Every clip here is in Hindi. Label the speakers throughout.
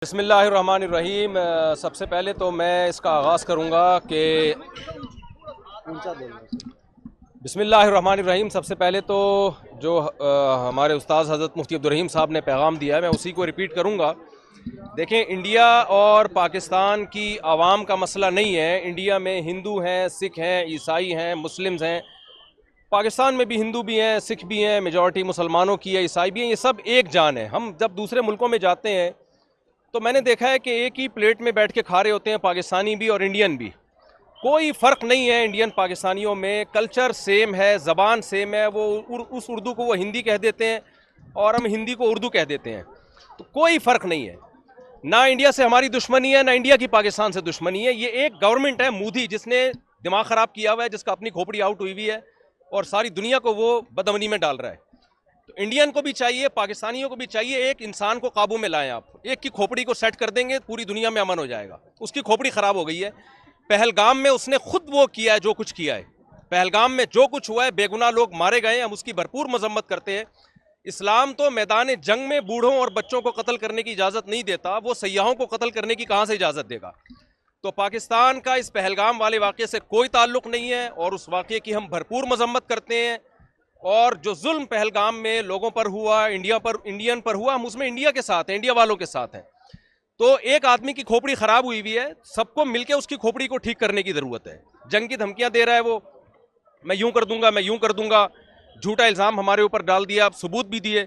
Speaker 1: बिस्मिल्लाहिर्रहमानिर्रहीम। सबसे पहले तो मैं इसका आगाज़ करूँगा कि बिस्मिल्लाहिर्रहमानिर्रहीम। सबसे पहले तो जो हमारे उस्ताद हज़रत मुफ्ती अब्दुल रहीम साहब ने पैगाम दिया है, मैं उसी को रिपीट करूँगा। देखें, इंडिया और पाकिस्तान की आवाम का मसला नहीं है। इंडिया में हिंदू हैं, सिख हैं, ईसाई हैं, मुस्लिम्स हैं। पाकिस्तान में भी हिंदू भी हैं, सिख भी हैं, मेजॉरिटी मुसलमानों की है, ईसाई भी हैं। ये सब एक जान है। हम जब दूसरे मुल्कों में जाते हैं तो मैंने देखा है कि एक ही प्लेट में बैठ के खा रहे होते हैं, पाकिस्तानी भी और इंडियन भी। कोई फ़र्क नहीं है इंडियन पाकिस्तानियों में। कल्चर सेम है, ज़बान सेम है। वो उस उर्दू को वो हिंदी कह देते हैं और हम हिंदी को उर्दू कह देते हैं। तो कोई फ़र्क नहीं है। ना इंडिया से हमारी दुश्मनी है, ना इंडिया की पाकिस्तान से दुश्मनी है। ये एक गवर्नमेंट है मोदी, जिसने दिमाग ख़राब किया हुआ है, जिसका अपनी खोपड़ी आउट हुई हुई है और सारी दुनिया को वो बदअमनी में डाल रहा है। तो इंडियन को भी चाहिए, पाकिस्तानियों को भी चाहिए, एक इंसान को काबू में लाएं। आप एक की खोपड़ी को सेट कर देंगे, पूरी दुनिया में अमन हो जाएगा। उसकी खोपड़ी खराब हो गई है। पहलगाम में उसने खुद वो किया है जो कुछ किया है। पहलगाम में जो कुछ हुआ है, बेगुनाह लोग मारे गए, हम उसकी भरपूर मजम्मत करते हैं। इस्लाम तो मैदान जंग में बूढ़ों और बच्चों को कत्ल करने की इजाज़त नहीं देता, वो सयाहों को कत्ल करने की कहाँ से इजाज़त देगा। तो पाकिस्तान का इस पहलगाम वाले वाक़े से कोई ताल्लुक़ नहीं है और उस वाक़े की हम भरपूर मजम्मत करते हैं। और जो जुल्म पहलगाम में लोगों पर हुआ, इंडियन पर हुआ, हम उसमें इंडिया के साथ हैं, इंडिया वालों के साथ हैं। तो एक आदमी की खोपड़ी खराब हुई हुई है, सबको मिलकर उसकी खोपड़ी को ठीक करने की ज़रूरत है। जंग की धमकियां दे रहा है वो, मैं यूं कर दूंगा, मैं यूं कर दूंगा। झूठा इल्ज़ाम हमारे ऊपर डाल दिया, आप सबूत भी दिए।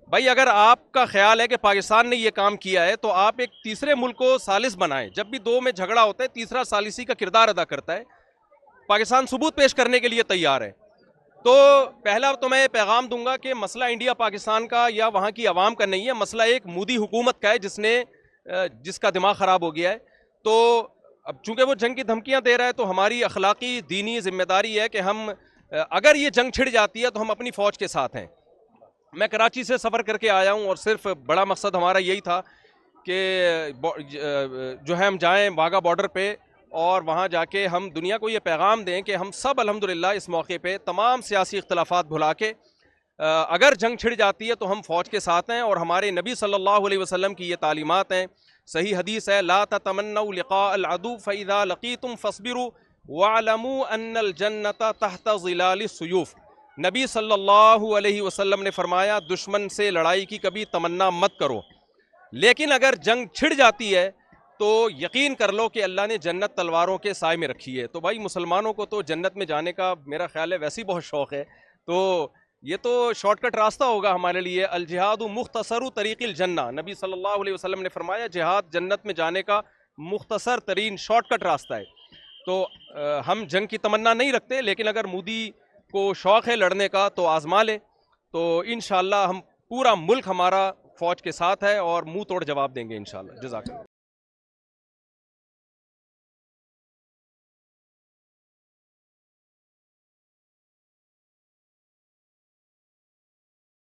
Speaker 1: भाई, अगर आपका ख्याल है कि पाकिस्तान ने यह काम किया है तो आप एक तीसरे मुल्क को सालिस बनाएं। जब भी दो में झगड़ा होता है, तीसरा सालिसी का किरदार अदा करता है। पाकिस्तान सबूत पेश करने के लिए तैयार है। तो पहला तो मैं पैगाम दूंगा कि मसला इंडिया पाकिस्तान का या वहाँ की आवाम का नहीं है, मसला एक मोदी हुकूमत का है, जिसका दिमाग ख़राब हो गया है। तो अब चूंकि वो जंग की धमकियां दे रहा है, तो हमारी अखलाकी दीनी जिम्मेदारी है कि हम, अगर ये जंग छिड़ जाती है तो हम अपनी फ़ौज के साथ हैं। मैं कराची से सफ़र करके आया हूँ और सिर्फ बड़ा मकसद हमारा यही था कि जो है हम जाएँ वाघा बॉर्डर पे और वहाँ जाके हम दुनिया को ये पैगाम दें कि हम सब अल्हम्दुलिल्लाह इस मौके पे तमाम सियासी इख्तलाफात भुला के, अगर जंग छिड़ जाती है तो हम फ़ौज के साथ हैं। और हमारे नबी सल्लल्लाहु अलैहि वसल्लम की ये तालीमात हैं, सही हदीस है, ला ततमन्नौ लिक़ा अल अदु फ़इज़ा लक़ीतुम फ़स्बिरु वअलमू अन्नल जन्नत तहत ज़िलालिस सुयूफ़। नबी सल्लल्लाहु अलैहि वसल्लम ने फरमाया, दुश्मन से लड़ाई की कभी तमन्ना मत करो, लेकिन अगर जंग छिड़ जाती है तो यकीन कर लो कि अल्लाह ने जन्नत तलवारों के साए में रखी है। तो भाई, मुसलमानों को तो जन्नत में जाने का मेरा ख्याल है वैसे ही बहुत शौक़ है। तो ये तो शॉर्टकट रास्ता होगा हमारे लिए। अल जिहादु मुख्तसरु तरीक़िल जन्ना, नबी सल्लल्लाहु अलैहि वसल्लम ने फरमाया, जिहाद जन्नत में जाने का मुख्तसर तरीन शॉर्टकट रास्ता है। तो हम जंग की तमन्ना नहीं रखते, लेकिन अगर मोदी को शौक़ है लड़ने का तो आज़मा ले। तो इंशाअल्लाह हम पूरा मुल्क हमारा फ़ौज के साथ है और मुँह तोड़ जवाब देंगे इंशाअल्लाह। जज़ाकल्लाह।